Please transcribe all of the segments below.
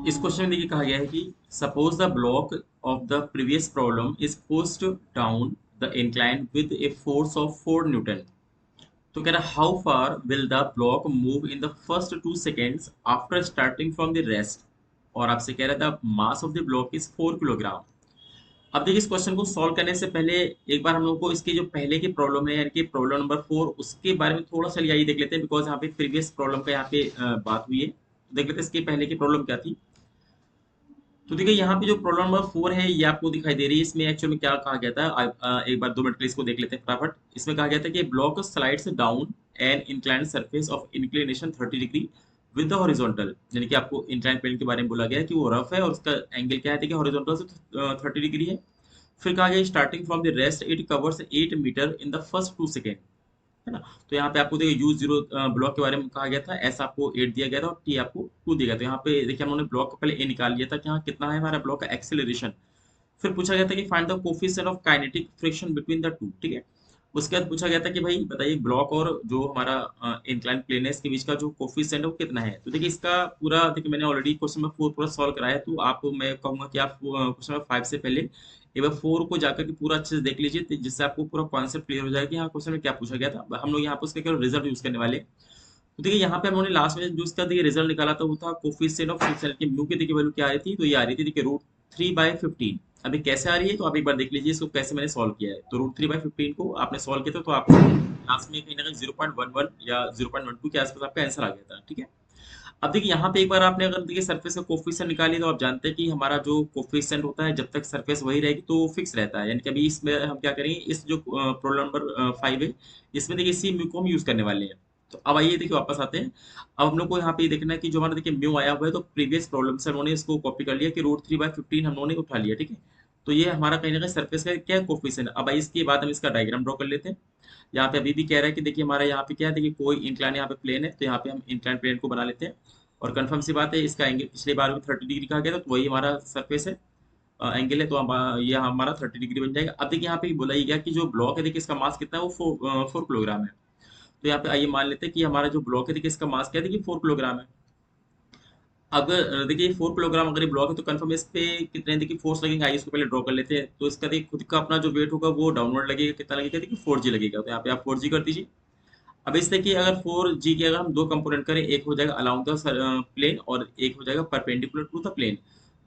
इस क्वेश्चन में देखिए कहा गया है कि suppose the block of the previous problem is pushed down the incline with a force of 4 Newton. तो कह रहा how far will the block move in the first 2 seconds after starting from the rest. और आपसे कह रहा था mass of the block is 4 kilogram. अब देखिए इस क्वेश्चन को सॉल्व करने से पहले एक बार हम लोग को इसकी जो पहले की प्रॉब्लम है यानी कि प्रॉब्लम नंबर 4 उसके बारे में थोड़ा सा लिया देख लेते हैं, बिकॉज यहाँ पे प्रीवियस प्रॉब्लम का यहाँ पे बात हुई है। देख लेते हैं इसके पहले की प्रॉब्लम क्या थी। तो देखिए यहाँ पे जो प्रॉब्लम नंबर 4 है ये आपको दिखाई दे रही है। इसमें एक्चुअल में क्या कहा गया था, एक बार 2 मिनट के लिए इसको देख लेते हैं फटाफट। इसमें कहा गया था कि block slides down an inclined surface of inclination 30 degree with the horizontal. यानी कि आपको इंक्लाइंड प्लेन के बारे में बोला गया है कि वो रफ है और उसका एंगल क्या है, देखिए हॉरिजॉन्टल से 30 डिग्री है। फिर कहा गया starting from the rest it covers 8 metre in the first 2 second, है ना। तो यहाँ पे आपको देखिए U0 ब्लॉक के बारे में कहा गया था, एस आपको 8 दिया गया था और टी आपको 2 दिया गया था। तो यहाँ पे देखिए हमने ब्लॉक का पहले ए निकाल लिया था कि हाँ कितना है हमारा ब्लॉक का एक्सेलरेशन। फिर पूछा गया था कि find the coefficient of kinetic friction between the two, ठीक है। उसके बाद पूछा गया था कि भाई बताइए ब्लॉक और जो हमारा इंक्लाइन प्लेन है इसके बीच का जो कोफिशिएंट है वो कितना है। तो देखिए इसका पूरा देखिए मैंने ऑलरेडी क्वेश्चन में 4 पूरा सॉल्व कराया है, तो आपको मैं कहूंगा कि आप क्वेश्चन नंबर 5 से पहले एक बार 4 को जाकर के पूरा अच्छे से देख लीजिए, जिससे आपको पूरा कॉन्सेप्ट क्लियर हो जाएगा कि हाँ क्वेश्चन में क्या पूछा गया था। हम लोग यहाँ पे उसका केवल रिजल्ट यूज करने वाले हैं। तो देखिए यहाँ पे हमने लास्ट में जो इसका देखिए रिजल्ट निकाला था वो था कोफिशिएंट ऑफ फ्रिक्शन की म्यू की देखिए वैल्यू क्या आ रही थी, तो ये आ रही थी देखिए √3/15। अभी कैसे आ रही है तो आप एक बार देख लीजिए इसको कैसे मैंने सॉल्व किया है। तो √3/15 को आपने सॉल्व किया था तो आपको लास्ट में कहीं ना कहीं 0.11 या 0.12 के आसपास आपका आंसर आ गया था, ठीक है। अब देखिए यहाँ पे एक बार आपने अगर देखिए सरफेस का कोफिशिएंट निकाली तो आप जानते हैं कि हमारा जो कोफिशिएंट होता है जब तक सरफेस वही रहेगी तो फिक्स रहता है। यानी कि अभी इसमें हम क्या करेंगे, इस जो प्रॉब्लम नंबर 5 है इसमें देखिए इसी म्यू को हम यूज करने वाले हैं। तो अब आइए देखिए वापस आते हैं। अब हम लोग को यहाँ पे ये देखना है कि जो हमारा देखिए म्यू आया हुआ है तो प्रीवियस प्रॉब्लम से उन्होंने इसको कॉपी कर लिया कि √3/15 हम लोगों ने उठा लिया, ठीक है। तो ये हमारा कहीं ना कहीं सरफेस का क्या कोफिशिएंट। अब आइए इसके बाद हम इसका डायग्राम ड्रॉ कर लेते हैं। यहाँ पे अभी भी कह रहा है कि देखिए हमारा यहाँ पे क्या है, देखिए कोई इंक्लाइन यहाँ पे प्लेन है तो यहाँ पे हम इंक्लाइन प्लेन को बना लेते हैं। और कंफर्म सी बात है इसका एंगल पिछले बार भी 30 डिग्री कहा गया था, तो वही हमारा सरफेस है, एंगल है, तो ये हमारा 30 डिग्री बन जाएगा। अब देखिए यहाँ पे बोला ही गया कि जो ब्लॉक है देखिए इसका मास कितना है, वो 4 किलोग्राम है। तो यहाँ पे आइए मान लेते हैं कि हमारा जो ब्लॉक है देखिए इसका मास क्या है, देखिए 4 किलोग्राम है। अगर देखिए 4 किलोग्राम अगर ये ब्लॉक है तो कंफर्म इस पे कितने देखिए फोर्स लगेंगे, आइए इसको पहले ड्रॉ कर लेते हैं। तो इसका देखिए खुद का अपना जो वेट होगा वो डाउनवर्ड लगेगा, कितना लगेगा देखिए 4G लगेगा। तो यहाँ पे आप 4G कर दीजिए। अब इस देखिए अगर 4G के अगर हम दो कंपोनेंट करें, एक हो जाएगा अलोंग द प्लेन और एक हो जाएगा परपेंडिकुलर टू द प्लेन।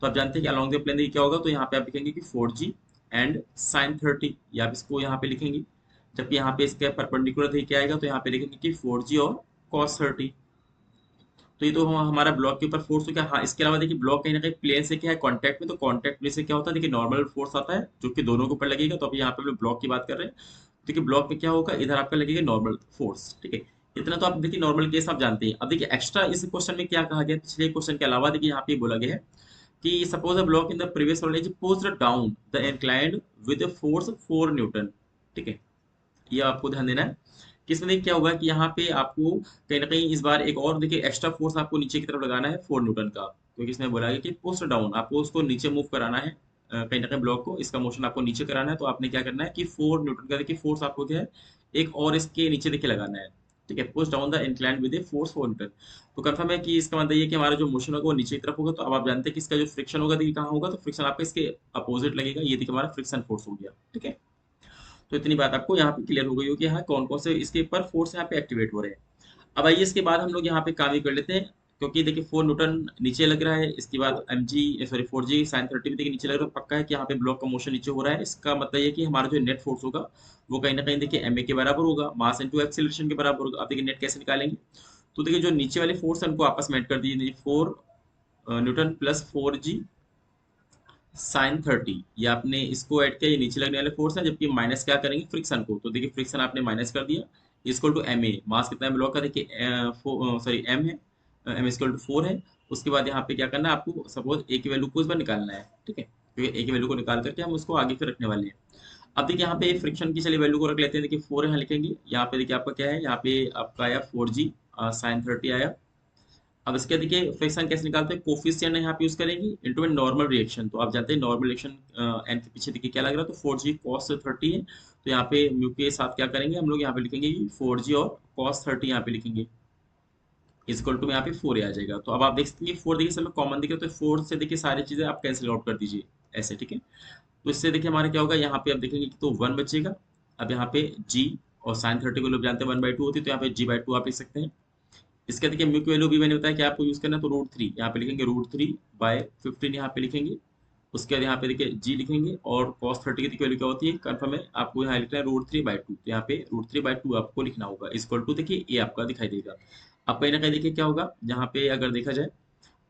तो आप जानते हैं कि अलोंग द प्लेन देखिए क्या होगा, तो यहाँ पे आप लिखेंगे कि 4G एंड sin 30, या आप इसको यहाँ पे लिखेंगे। जबकि यहाँ पे इसके परपेंडिकुलर देखिए क्या आएगा, तो यहाँ पे लिखेंगे कि 4G और cos 30। तो ये तो हमारा ब्लॉक के ऊपर फोर्स हो गया। हाँ इसके अलावा देखिए ब्लॉक कहीं ना कहीं प्लेन से क्या है कांटेक्ट में, तो कांटेक्ट प्लेन से क्या होता है देखिए नॉर्मल फोर्स आता है जो कि दोनों के ऊपर लगेगा। तो अभी यहाँ पे हम लोग ब्लॉक की बात कर रहे हैं। देखिए ब्लॉक में क्या होगा, इधर आपका लगेगा नॉर्मल फोर्स, ठीक है। इतना तो आप देखिए नॉर्मल केस आप जानते हैं। अब देखिए एक्स्ट्रा इस क्वेश्चन में क्या कहा गया, पिछले क्वेश्चन के अलावा देखिए यहाँ पे बोला गया है कि suppose a block in the previous voltage pushed down the inclined with force 4 Newton, ठीक है। ये आपको ध्यान देना है कि इसमें देखिए क्या होगा कि यहाँ पे आपको कहीं ना कहीं इस बार एक और देखिए एक्स्ट्रा फोर्स आपको नीचे की तरफ लगाना है 4 न्यूटन का, क्योंकि इसमें बोला गया कि पोस्ट डाउन आपको उसको नीचे मूव कराना है। कहीं ना कहीं ब्लॉक को इसका मोशन आपको नीचे कराना है। तो आपने क्या करना है कि 4 न्यूटन का देखिए फोर्स आपको क्या है एक और इसके नीचे देखिए लगाना है, ठीक है। Push down the inclined with a force 4 Newton. तो कंफर्म है कि इसका मतलब ये कि हमारा जो मोशन होगा वो नीचे की तरफ होगा। तो अब आप जानते हैं कि इसका जो फ्रिक्शन होगा देखिए कहाँ होगा, तो फ्रिक्शन आपका इसके अपोजिट लगेगा। ये देखिए हमारा फ्रिक्शन फोर्स हो गया, ठीक है। तो इतनी बात आपको यहाँ पे क्लियर हो गई हो कि हाँ कौन कौन से इसके ऊपर फोर्स यहाँ पे एक्टिवेट हो रहे हैं। अब आइए इसके बाद हम लोग यहाँ पे काम ही कर लेते हैं, क्योंकि देखिए 4 न्यूटन नीचे लग रहा है। इसके बाद sin 30 भी देखिए नीचे लग रहा है। पक्का है कि यहाँ पे ब्लॉक का मोशन नीचे हो रहा है। इसका मतलब ये कि हमारा जो नेट फोर्स होगा वो कहीं ना कहीं देखिए एम ए के बराबर होगा, मास इंटू एक्सीलरेशन के बराबर होगा। अब देखिए नेट कैसे निकालेंगे, तो देखिए जो नीचे वाले फोर्स है उनको आपस में ऐड कर दीजिए। 4 न्यूटन प्लस 4G sin 30, ये आपने इसको ऐड किया, ये नीचे लगने वाले फोर्स है, जबकि माइनस क्या करेंगे फ्रिक्शन को। तो देखिए फ्रिक्शन आपने माइनस कर दिया इक्वल टू एम ए। मास कितना है ब्लॉक का देखिए सॉरी एम है, एम इक्वल टू 4 है। उसके बाद यहाँ पे क्या करना है आपको, सपोज ए की वैल्यू को इस बार निकालना है, ठीक है। क्योंकि ए की वैल्यू को निकाल करके हम उसको आगे फिर रखने वाले हैं। अब देखिए यहाँ पे फ्रिक्शन की चलिए वैल्यू को रख लेते हैं। देखिए 4 यहाँ लिखेंगे, यहाँ पे देखिए आपका क्या है, यहाँ पे आपका आया 4G sin 30 आया। अब इसके देखिए फ्रिक्शन कैसे निकालते हैं, कोफिशिएंट यहाँ पे यूज करेंगे इनटू ए नॉर्मल रिएक्शन। तो आप जानते हैं नॉर्मल रिएक्शन एन के पीछे देखिए क्या लग रहा है, तो 4G cos 30 है। तो यहाँ पे म्यू के साथ क्या करेंगे हम लोग, यहाँ पे लिखेंगे 4G और cos 30 यहाँ पे लिखेंगे। इक्वल टू में यहाँ पे 4 आ जाएगा। तो अब आप देख सकते हैं 4 देखिए सब कॉमन दिख रहा है, तो 4 से देखिए सारी चीजें आप कैंसिल आउट कर दीजिए ऐसे, ठीक है। तो इससे देखिए हमारा क्या होगा, यहाँ पे आप देखेंगे कि तो 1 बचेगा। अब यहाँ पे जी और साइन 30 को लोग जानते हैं 1/2 होती है, तो यहाँ पे जी/2 आप लिख सकते हैं। इसका देखिए म्यू की वैल्यू भी मैंने बताया कि आपको यूज करना है, तो √3 यहाँ पे लिखेंगे, √3/15 यहाँ पे लिखेंगे। उसके बाद यहाँ पे देखिए जी लिखेंगे और cos 30 की वैल्यू क्या होती है कन्फर्म है, आपको यहाँ लिखना है √3/2, तो यहाँ पे √3/2 आपको लिखना होगा इक्वल टू देखिए ये आपका दिखाई देगा। अब कहीं ना कहीं देखिए क्या होगा यहाँ पे अगर देखा जाए,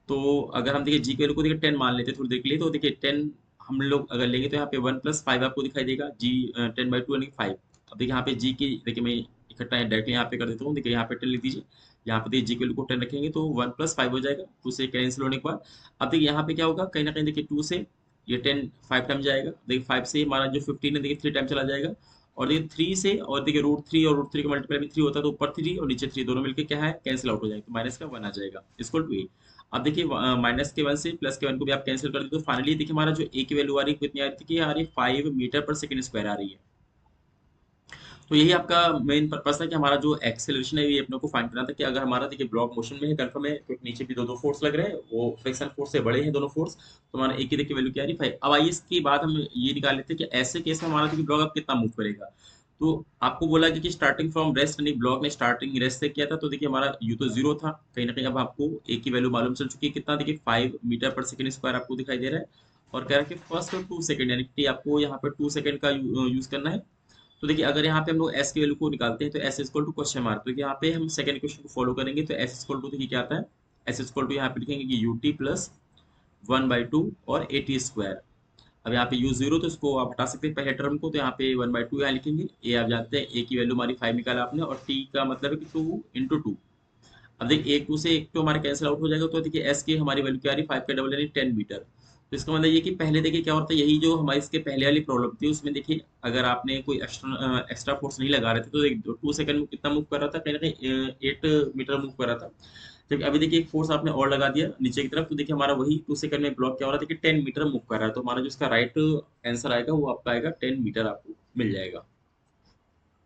तो अगर हम देखिए जी की वैल्यू को देखिए 10 मान लेते हैं थोड़ी देर के लिए, तो देखिए 10 हम लोग अगर लेंगे तो यहाँ पे 1+5 आपको दिखाई देगा, जी 10/2 यानी 5। अब देखिए यहाँ पे जी की देखिए मैं इकट्ठा डायरेक्टली यहाँ पे कर देता हूँ, देखिए यहाँ पे 10 लिख दीजिए। यहाँ पे देखिए जी की वैल्यू को 10 रखेंगे तो 1+5 हो जाएगा, 2 से कैंसिल होने के बाद। अब देखिए यहाँ पे क्या होगा, कहीं ना कहीं देखिए 2 से ये 10 5 टाइम जाएगा, देखिए 5 से हमारा जो 15 है देखिए 3 टाइम चला जाएगा। और देखिए 3 से, और देखिए √3 और √3 का मल्टीप्लाई भी 3 होता है, तो ऊपर 3 और नीचे 3 दोनों मिलकर क्या है कैंसिल आउट हो जाएगा, तो माइनस का 1 आ जाएगा इक्वल टू ए। अब देखिए माइनस के 1 से प्लस के 1 को भी आप कैंसिल कर दो, तो फाइनली देखिए हमारा जो ए की वैल्यू आ रही है कितनी आ रही थी कि आ रही है 5 मीटर पर सेकंड स्क्वायर आ रही है। तो यही आपका मेन पर्पस था कि हमारा जो एक्सेलरेशन है ये अपने को फाइंड करना था कि अगर हमारा देखिए ब्लॉक मोशन में है कंफर्म है, क्योंकि नीचे भी दो दो फोर्स लग रहे हैं, वो फ्रिक्शन फोर्स से बड़े हैं दोनों फोर्स, तो हमारा एक की देखिए वैल्यू क्या आ रही है 5। अब आइए इसके बाद हम ये निकाल लेते हैं कि ऐसे केस में हमारा देखिए ब्लॉक अब कितना मूव करेगा। तो आपको बोला कि स्टार्टिंग फ्रॉम रेस्ट, यानी ब्लॉक ने स्टार्टिंग रेस्ट से किया था, तो देखिए हमारा यू तो 0 था कहीं ना कहीं। अब आपको ए की वैल्यू मालूम चल चुकी है कितना, देखिए 5 मीटर पर सेकंड स्क्वायर आपको दिखाई दे रहा है। और कह रहा है कि फर्स्ट 2 सेकंड, यानी कि आपको यहाँ पर 2 सेकंड का यूज करना है। तो देखिए अगर यहाँ पे हम लोग एस की वैल्यू को निकालते हैं तो S equal to question mark, तो यहाँ पे हम सेकंड क्वेश्चन को फॉलो करेंगे, तो एस इक्वल टू देखिए क्या आता है, एस इक्वल टू यहाँ पे लिखेंगे कि यूटी प्लस 1/2 और ए टी स्क्वायर। अब यहाँ पे u0 तो इसको आप हटा सकते हैं पहले टर्म को, तो यहाँ पे 1/2 यहाँ लिखेंगे। ए आप जानते हैं, ए की वैल्यू हमारी 5 निकाला आपने, और टी का मतलब है कि 2 × 2। अब देखिए एक 2 से एक तो हमारे कैंसिल आउट हो जाएगा, तो देखिए एस की हमारी वैल्यू क्या आ रही है 5 का डबल यानी 10 मीटर। तो इसका मतलब ये कि पहले देखिए क्या होता है, यही जो हमारी इसके पहले वाली प्रॉब्लम थी उसमें देखिए अगर आपने कोई एक्स्ट्रा एक्स्ट्रा फोर्स नहीं लगा रहे थे, तो 2 सेकंड में कितना मूव कर रहा था, कहीं ना कहीं 8 मीटर मूव कर रहा था। जबकि अभी देखिए एक फोर्स आपने और लगा दिया नीचे की तरफ, तो देखिए हमारा वही 2 सेकंड में ब्लॉक क्या हो रहा था कि 10 मीटर मूव कर रहा है, तो हमारा जो इसका राइट आंसर आएगा वो आपका आएगा 10 मीटर आपको मिल जाएगा।